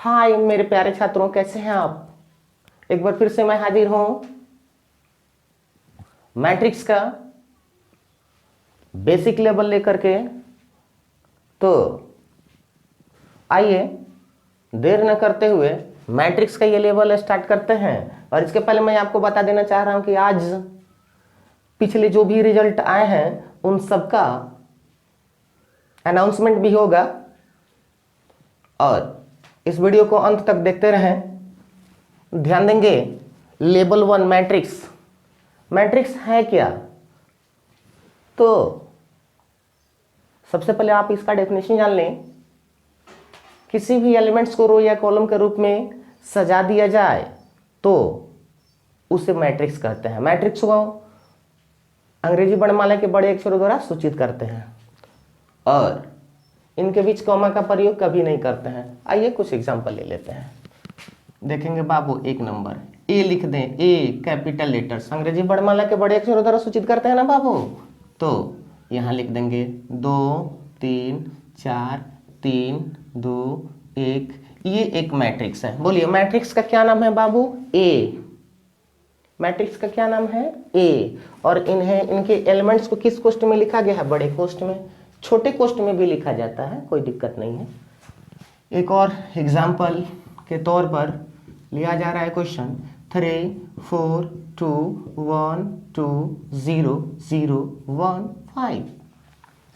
हाय मेरे प्यारे छात्रों, कैसे हैं आप। एक बार फिर से मैं हाजिर हूं मैट्रिक्स का बेसिक लेवल लेकर के। तो आइए देर न करते हुए मैट्रिक्स का ये लेवल स्टार्ट करते हैं। और इसके पहले मैं आपको बता देना चाह रहा हूं कि आज पिछले जो भी रिजल्ट आए हैं उन सबका अनाउंसमेंट भी होगा, और इस वीडियो को अंत तक देखते रहें। ध्यान देंगे, लेवल 1 मैट्रिक्स। मैट्रिक्स है क्या? तो सबसे पहले आप इसका डेफिनेशन जान लें। किसी भी एलिमेंट्स को रो या कॉलम के रूप में सजा दिया जाए तो उसे मैट्रिक्स कहते हैं। मैट्रिक्स को अंग्रेजी वर्णमाला के बड़े अक्षरों द्वारा सूचित करते हैं और इनके बीच कॉमा का प्रयोग कभी नहीं करते हैं। आइए कुछ एग्जांपल ले लेते हैं। देखेंगे बाबू, एक नंबर ए लिख दें। ए कैपिटल लेटर्स अंग्रेजी वर्णमाला के बड़े अक्षरों द्वारा सूचित करते हैं ना बाबू। तो यहाँ लिख देंगे 2 3 4 3 2 1। ये एक मैट्रिक्स है। बोलिए मैट्रिक्स का क्या नाम है बाबू? ए। मैट्रिक्स का क्या नाम है? ए। और इनके एलिमेंट्स को किस कोष्ठ में लिखा गया है? बड़े कोष्ठ में। छोटे कोष्ठ में भी लिखा जाता है, कोई दिक्कत नहीं है। एक और एग्जाम्पल के तौर पर लिया जा रहा है क्वेश्चन 3 4 2 1 2 0 0 1 5।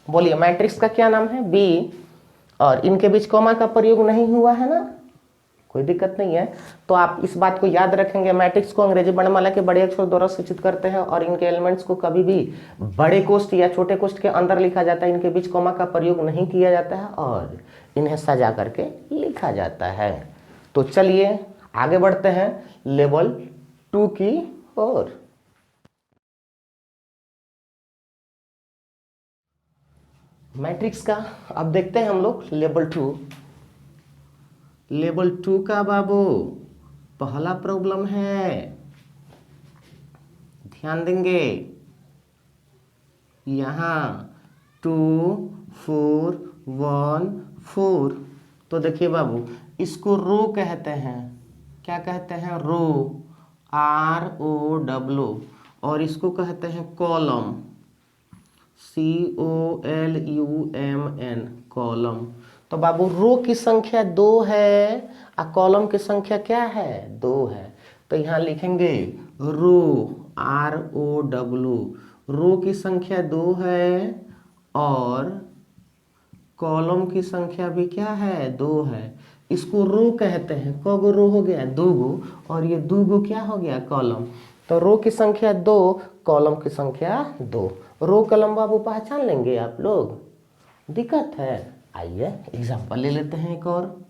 बोलिए मैट्रिक्स का क्या नाम है? बी। और इनके बीच कॉमा का प्रयोग नहीं हुआ है ना, कोई दिक्कत नहीं है। तो आप इस बात को याद रखेंगे, मैट्रिक्स को अंग्रेजी वर्णमाला के बड़े अक्षर द्वारा सूचित करते हैं और इनके एलिमेंट्स को कभी भी बड़े कोष्ठ या छोटे कोष्ठ के अंदर लिखा जाता है। इनके बीच कॉमा का प्रयोग नहीं किया जाता है और इन्हें सजा करके लिखा जाता है। तो चलिए आगे बढ़ते हैं लेवल 2 की ओर। मैट्रिक्स का अब देखते हैं हम लोग लेवल 2। लेवल 2 का बाबू पहला प्रॉब्लम है, ध्यान देंगे। यहाँ 2 4 1 4। तो देखिए बाबू, इसको रो कहते हैं। क्या कहते हैं? रो, ROW। और इसको कहते हैं कॉलम, COLUMN, कॉलम। तो बाबू रो की संख्या 2 है और कॉलम की संख्या क्या है? 2 है। तो यहाँ लिखेंगे रो, ROW। रो की संख्या 2 है और कॉलम की संख्या भी क्या है? 2 है। इसको रो कहते हैं। कगो रो हो गया? 2 गो। और ये 2 गो क्या हो गया? कॉलम। तो रो की संख्या 2, कॉलम की संख्या 2। रो कॉलम बाबू पहचान लेंगे आप लोग? दिक्कत है? आइए एग्जाम्पल ले लेते हैं एक और।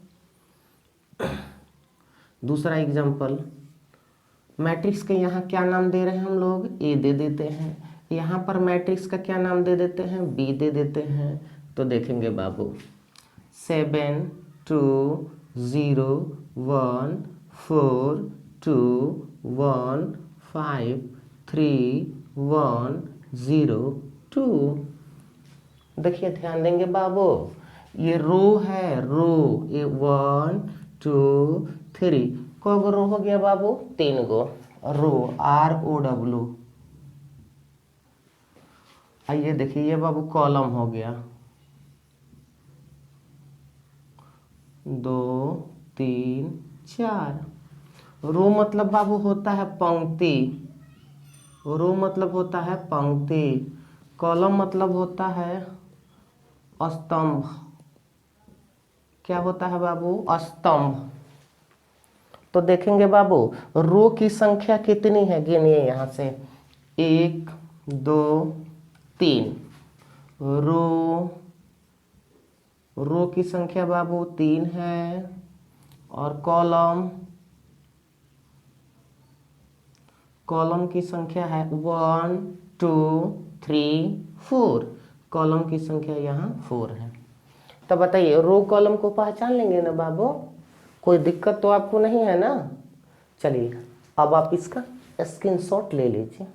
दूसरा एग्जाम्पल, मैट्रिक्स के यहाँ क्या नाम दे रहे हैं हम लोग? ए दे देते हैं। यहाँ पर मैट्रिक्स का क्या नाम दे देते हैं? बी दे देते हैं। तो देखेंगे बाबू 7 2 0 1 4 2 1 5 3 1 0 2। देखिए ध्यान देंगे बाबू, ये रो है, रो। ये 1 2 3। कौन रो हो गया बाबू? 3 गो। रो, ROW। आइए देखिए ये बाबू कॉलम हो गया 2 3 4। रो मतलब बाबू होता है पंक्ति। रो मतलब होता है पंक्ति। कॉलम मतलब होता है स्तंभ। क्या होता है बाबू? स्तंभ। तो देखेंगे बाबू रो की संख्या कितनी है, गिनिए यहाँ से 1 2 3। रो की संख्या बाबू 3 है और कॉलम की संख्या है 1 2 3 4। कॉलम की संख्या यहाँ 4 है। तो बताइए रो कॉलम को पहचान लेंगे ना बाबू? कोई दिक्कत तो आपको नहीं है ना? चलिए अब आप इसका स्क्रीनशॉट ले लीजिए।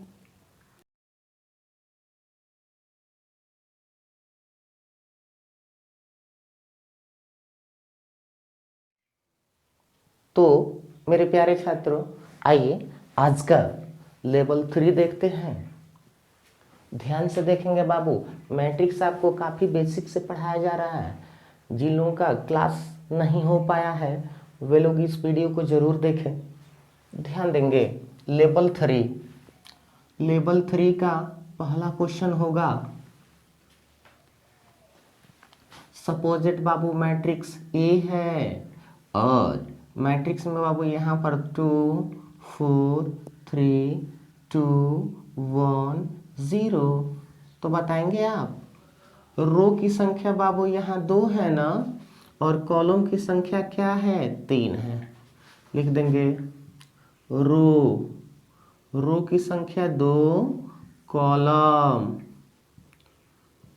तो मेरे प्यारे छात्रों, आइए आज का लेवल 3 देखते हैं। ध्यान से देखेंगे बाबू, मैट्रिक्स आपको काफ़ी बेसिक से पढ़ाया जा रहा है। जिन लोगों का क्लास नहीं हो पाया है वे लोग इस वीडियो को जरूर देखें। ध्यान देंगे, लेवल 3 का पहला क्वेश्चन होगा, सपोजिट बाबू मैट्रिक्स ए है और मैट्रिक्स में बाबू यहाँ पर 2 4 3 2 1 0। तो बताएंगे आप, रो की संख्या बाबू यहाँ 2 है ना, और कॉलम की संख्या क्या है, 3 है। लिख देंगे रो की संख्या 2,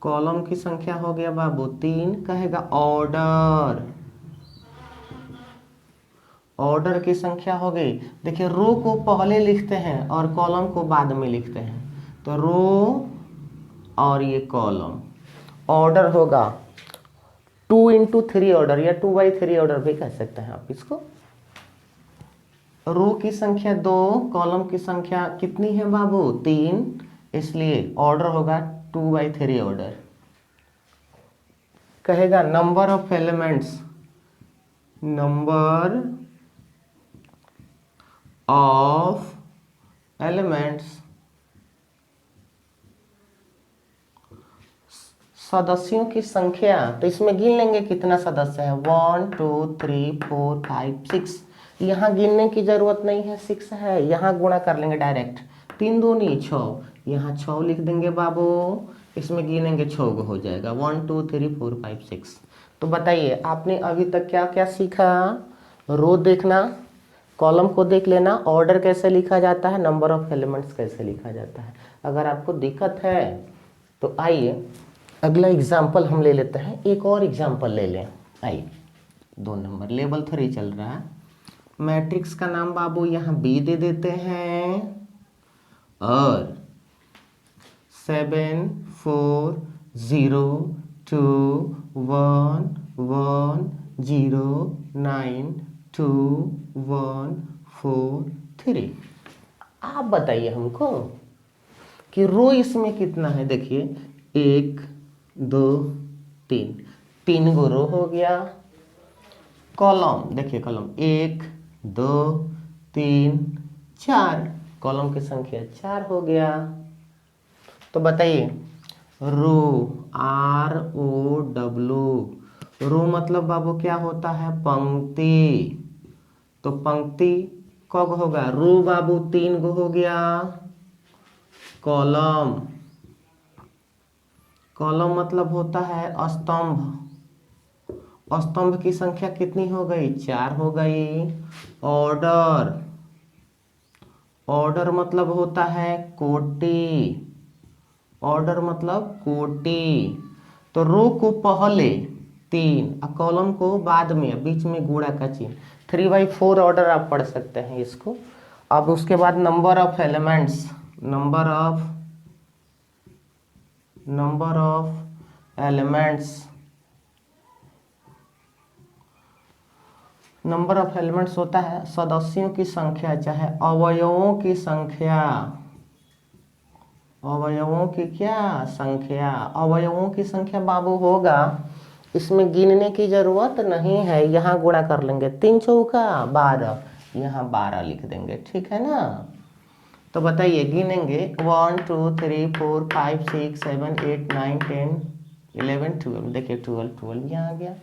कॉलम की संख्या हो गया बाबू 3। कहेगा ऑर्डर की संख्या हो गई। देखिए, रो को पहले लिखते हैं और कॉलम को बाद में लिखते हैं, तो रो और ये कॉलम। ऑर्डर होगा 2 into 3 ऑर्डर या 2/3 ऑर्डर भी कह सकते हैं आप इसको। रो की संख्या 2, कॉलम की संख्या कितनी है बाबू, 3, इसलिए ऑर्डर होगा 2/3 ऑर्डर। कहेगा नंबर ऑफ एलिमेंट्स, सदस्यों की संख्या। तो इसमें गिन लेंगे कितना सदस्य है, 1 2 3 4 5 6। यहाँ गिनने की जरूरत नहीं है, 6 है, यहाँ गुणा कर लेंगे डायरेक्ट। 3 दूनी 6, यहाँ 6 लिख देंगे बाबू, इसमें गिनेंगे 6 हो जाएगा, 1 2 3 4 5 6। तो बताइए आपने अभी तक क्या क्या सीखा। रो देखना, कॉलम को देख लेना, ऑर्डर कैसे लिखा जाता है, नंबर ऑफ एलिमेंट्स कैसे लिखा जाता है। अगर आपको दिक्कत है तो आइए अगला एग्जाम्पल हम ले लेते हैं, एक और एग्जाम्पल ले लें। आइए 2 नंबर, लेवल 3 चल रहा है। मैट्रिक्स का नाम बाबू यहाँ बी दे देते हैं और 7 4 0 2 1 1 0 9 2 1 4 3। आप बताइए हमको कि रो इसमें कितना है। देखिए 1 2 3, 3 गो रो हो गया। कॉलम देखिए, कॉलम 1 2 3 4, कॉलम की संख्या 4 हो गया। तो बताइए रो, रो मतलब बाबू क्या होता है, पंक्ति। तो पंक्ति कब होगा, रो बाबू 3 गो हो गया। कॉलम मतलब होता है स्तंभ। स्तंभ की संख्या कितनी हो गई, 4 हो गई। ऑर्डर मतलब होता है कोटि। तो रो को पहले 3 और कॉलम को बाद में, बीच में गुणा का चिन्ह, 3/4 ऑर्डर आप पढ़ सकते हैं इसको। अब उसके बाद number of elements, number of elements होता है सदस्यों की संख्या, चाहे अवयवों की संख्या। अवयवों की संख्या बाबू होगा, इसमें गिनने की जरूरत नहीं है, यहाँ गुणा कर लेंगे, 3 चौका 12, यहाँ 12 लिख देंगे, ठीक है ना। तो बताइए गिनेंगे 1 2 3 4 5 6 7 8 9 10 11 12। देखिए 12 यहाँ आ गया।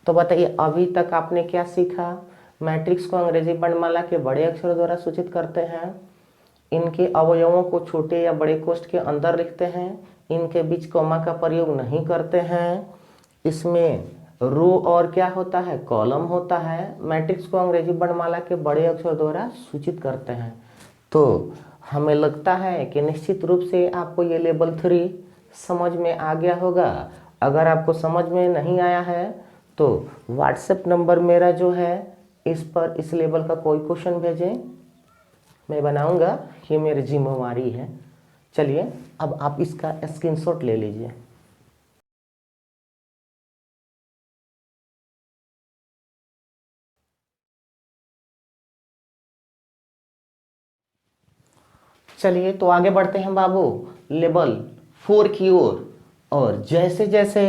तो बताइए अभी तक आपने क्या सीखा। मैट्रिक्स को अंग्रेजी वर्णमाला के बड़े अक्षरों द्वारा सूचित करते हैं, इनके अवयवों को छोटे या बड़े कोष्ठ के अंदर लिखते हैं, इनके बीच कॉमा का प्रयोग नहीं करते हैं, इसमें रो और क्या होता है, कॉलम होता है। मैट्रिक्स को अंग्रेजी वर्णमाला के बड़े अक्षर द्वारा सूचित करते हैं। तो हमें लगता है कि निश्चित रूप से आपको ये लेवल 3 समझ में आ गया होगा। अगर आपको समझ में नहीं आया है तो व्हाट्सएप नंबर मेरा जो है, इस पर इस लेवल का कोई क्वेश्चन भेजें, मैं बनाऊंगा, ये मेरी जिम्मेवारी है। चलिए अब आप इसका स्क्रीनशॉट ले लीजिए। चलिए तो आगे बढ़ते हैं बाबू लेवल 4 की ओर। और जैसे जैसे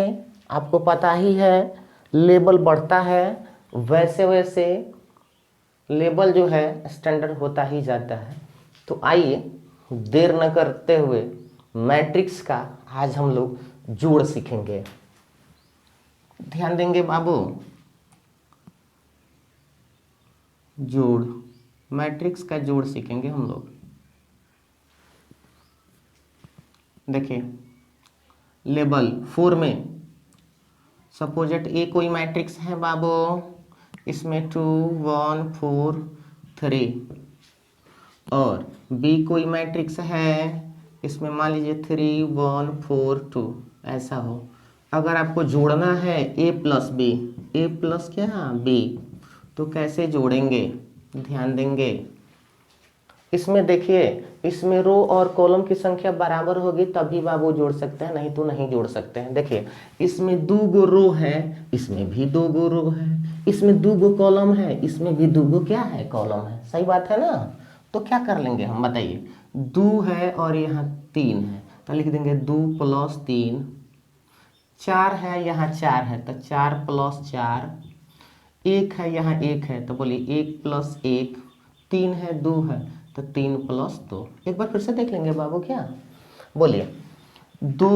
आपको पता ही है लेवल बढ़ता है वैसे वैसे लेवल जो है स्टैंडर्ड होता ही जाता है। तो आइए देर न करते हुए मैट्रिक्स का आज हम लोग जोड़ सीखेंगे। ध्यान देंगे बाबू, जोड़, मैट्रिक्स का जोड़ सीखेंगे हम लोग। देखिए लेवल 4 में सपोजेट ए कोई मैट्रिक्स है बाबू, इसमें 2 1 4 3, और बी कोई मैट्रिक्स है इसमें मान लीजिए 3 1 4 2, ऐसा हो। अगर आपको जोड़ना है ए प्लस बी, ए प्लस क्या बी, तो कैसे जोड़ेंगे ध्यान देंगे। इसमें देखिए इसमें रो और कॉलम की संख्या बराबर होगी तभी बाबू जोड़ सकते हैं, नहीं तो नहीं जोड़ सकते हैं। देखिए इसमें 2 गो रो है, इसमें भी 2 गो रो है, इसमें 2 गो कॉलम है, इसमें भी 2 गो क्या है कॉलम है, सही बात है ना। तो क्या कर लेंगे हम बताइए, 2 है और यहाँ 3 है तो लिख देंगे 2 प्लस 3, 4 है यहाँ 4 है तो 4 प्लस 4, 1 है यहाँ 1 है तो बोलिए 1 प्लस 1, 3 है 2 है तो 3 प्लस 2। एक बार फिर से देख लेंगे बाबू, क्या बोलिए 2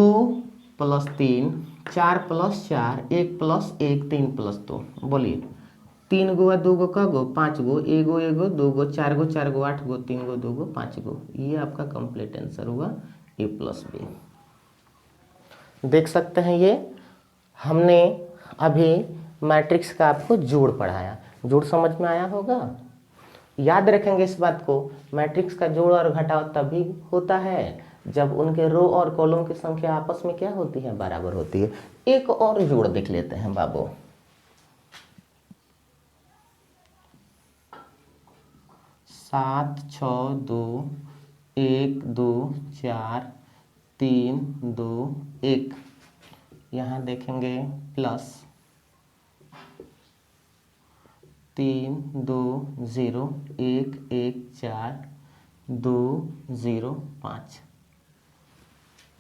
प्लस 3, 4 प्लस 4, 1 प्लस 1, 3 प्लस 2, बोलिए 3 गो 2 गो का गो 5 गो, एगो एगो 2 गो 4 गो 4 गो 8 गो 3 गो 2 गो 5 गो। ये आपका कंप्लीट आंसर हुआ ए प्लस बी। देख सकते हैं ये हमने अभी मैट्रिक्स का आपको जोड़ पढ़ाया, जोड़ समझ में आया होगा। याद रखेंगे इस बात को, मैट्रिक्स का जोड़ और घटाव तभी होता है जब उनके रो और कॉलम की संख्या आपस में क्या होती है बराबर होती है। एक और जोड़ देख लेते हैं बाबू, 7 6 2 1 2 4 3 2 1, यहाँ देखेंगे प्लस 3 2 0 1 1 4 2 0 5।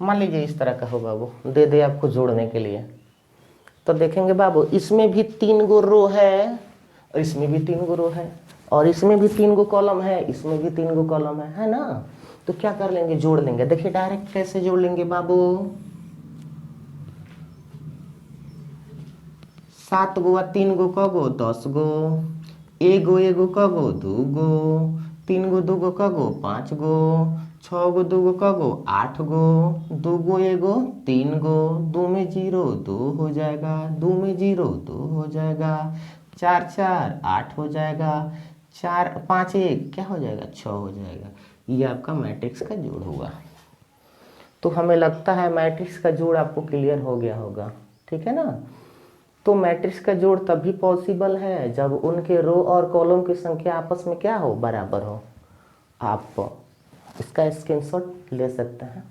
मान लीजिए इस तरह का हो बाबू, दे दे आपको जोड़ने के लिए। तो देखेंगे बाबू इसमें भी 3 गो रो है और इसमें भी 3 गो रो है और इसमें भी 3 गो कॉलम है, इसमें भी 3 गो कॉलम है ना। तो क्या कर लेंगे जोड़ लेंगे। देखिए डायरेक्ट कैसे जोड़ लेंगे बाबू, 7 गो 3 गो का गो 10 गो, एगो एगो का गो 2 गो, 3 गो 2 गो का गो 5 गो, 6 गो 2 गो का गो 8 गो, 2 गो एगो 3 गो, 2 में 0 2 हो जाएगा, 2 में 0 2 हो जाएगा, 4 4 8 हो जाएगा, 4 5 1 क्या हो जाएगा 6 हो जाएगा। ये आपका मैट्रिक्स का जोड़ होगा। तो हमें लगता है मैट्रिक्स का जोड़ आपको क्लियर हो गया होगा, ठीक है ना। तो मैट्रिक्स का जोड़ तभी पॉसिबल है जब उनके रो और कॉलम की संख्या आपस में क्या हो बराबर हो। आप इसका स्क्रीनशॉट ले सकते हैं।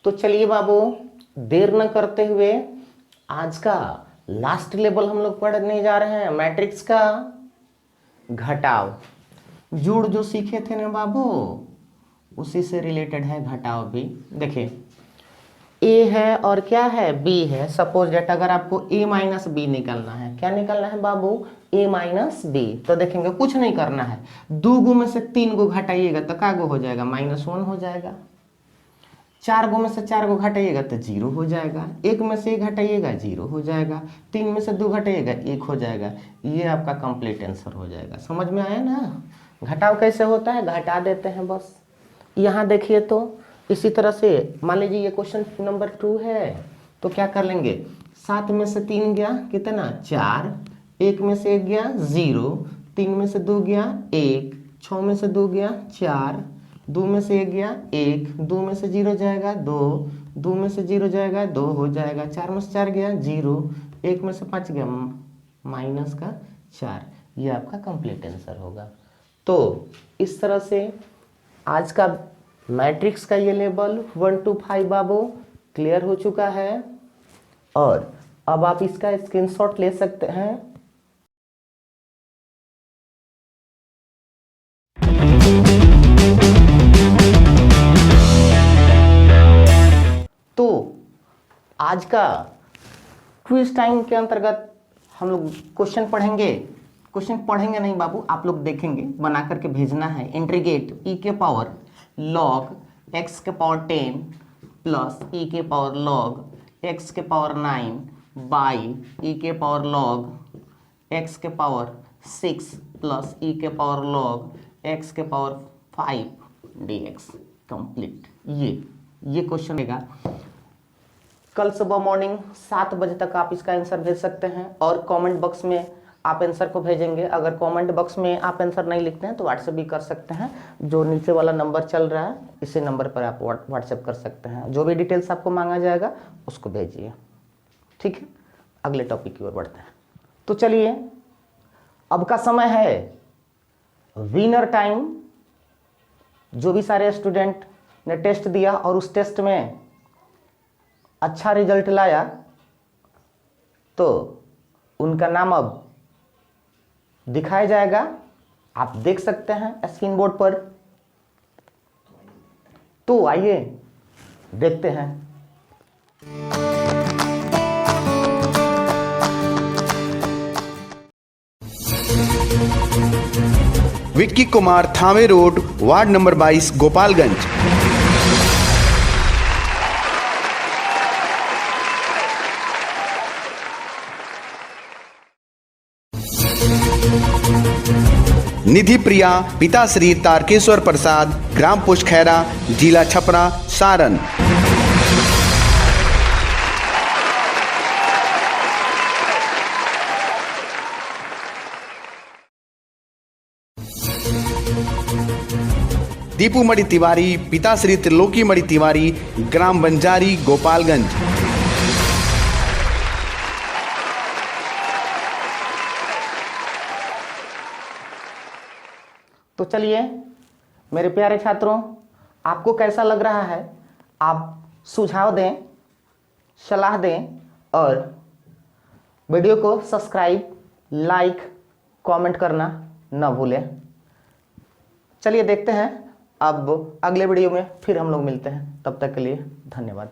तो चलिए बाबू देर न करते हुए आज का लास्ट लेवल हम लोग पढ़ने जा रहे हैं, मैट्रिक्स का घटाव। जोड़ जो सीखे थे ना बाबू उसी से रिलेटेड है घटाव भी। देखिए ए है और क्या है बी है। सपोज डेट अगर आपको ए माइनस बी निकालना है, क्या निकालना है बाबू ए माइनस बी, तो देखेंगे कुछ नहीं करना है, 2 गो में से 3 गो घटाइएगा तो क्या गो हो जाएगा -1 हो जाएगा, 4 गो में से 4 गो घटाइएगा तो 0 हो जाएगा, 1 में से 1 घटाइएगा 0 हो जाएगा, 3 में से 2 घटाइएगा 1 हो जाएगा। ये आपका कंप्लीट आंसर हो जाएगा। समझ में आया ना। घटाव कैसे होता है, घटा देते हैं बस। यहाँ देखिए तो इसी तरह से मान लीजिए ये क्वेश्चन नंबर 2 है तो क्या कर लेंगे, 7 में से 3 गया कितना 4, 1 में से 1 गया 0, 3 में से 2 गया 1, 6 में से 2 गया 4, 2 में से 1 गया 1, 2 में से 0 जाएगा 2, 2 में से 0 जाएगा 2 हो जाएगा, 4 में से 4 गया 0, 1 में से 5 गया -4। ये आपका कंप्लीट आंसर होगा। तो इस तरह से आज का मैट्रिक्स का ये लेवल 1 to 5 बाबू क्लियर हो चुका है। और अब आप इसका स्क्रीनशॉट ले सकते हैं। तो आज का क्विज टाइम के अंतर्गत हम लोग क्वेश्चन पढ़ेंगे नहीं बाबू, आप लोग देखेंगे, बना करके भेजना है। इंटीग्रेट e के पावर log x के पावर 10 प्लस e के पावर log x के पावर 9 बाई e के पावर log x के पावर 6 प्लस e के पावर log x के पावर 5 dx कंप्लीट। ये क्वेश्चन रहेगा। कल सुबह मॉर्निंग 7 बजे तक आप इसका आंसर भेज सकते हैं और कमेंट बॉक्स में आप आंसर को भेजेंगे। अगर कमेंट बॉक्स में आप आंसर नहीं लिखते हैं तो व्हाट्सएप भी कर सकते हैं। जो नीचे वाला नंबर चल रहा है इसी नंबर पर आप व्हाट्सएप कर सकते हैं। जो भी डिटेल्स आपको मांगा जाएगा उसको भेजिए, ठीक है। अगले टॉपिक की ओर बढ़ते हैं। तो चलिए, अब का समय है विनर टाइम। जो भी सारे स्टूडेंट ने टेस्ट दिया और उस टेस्ट में अच्छा रिजल्ट लाया तो उनका नाम अब दिखाया जाएगा। आप देख सकते हैं स्क्रीन बोर्ड पर। तो आइए देखते हैं। Vicky Kumar, Thawe road, ward number 22, Gopalganj. Nidhi Priya, पिता श्री तारकेश्वर प्रसाद, ग्राम पुष्खैरा, जिला छपरा, सारण। दीपू मणि तिवारी, पिता श्री त्रिलोकी मणि तिवारी, ग्राम बंजारी, गोपालगंज। तो चलिए मेरे प्यारे छात्रों, आपको कैसा लग रहा है? आप सुझाव दें, सलाह दें और वीडियो को सब्सक्राइब, लाइक, कमेंट करना न भूलें। चलिए देखते हैं अब अगले वीडियो में फिर हम लोग मिलते हैं। तब तक के लिए धन्यवाद।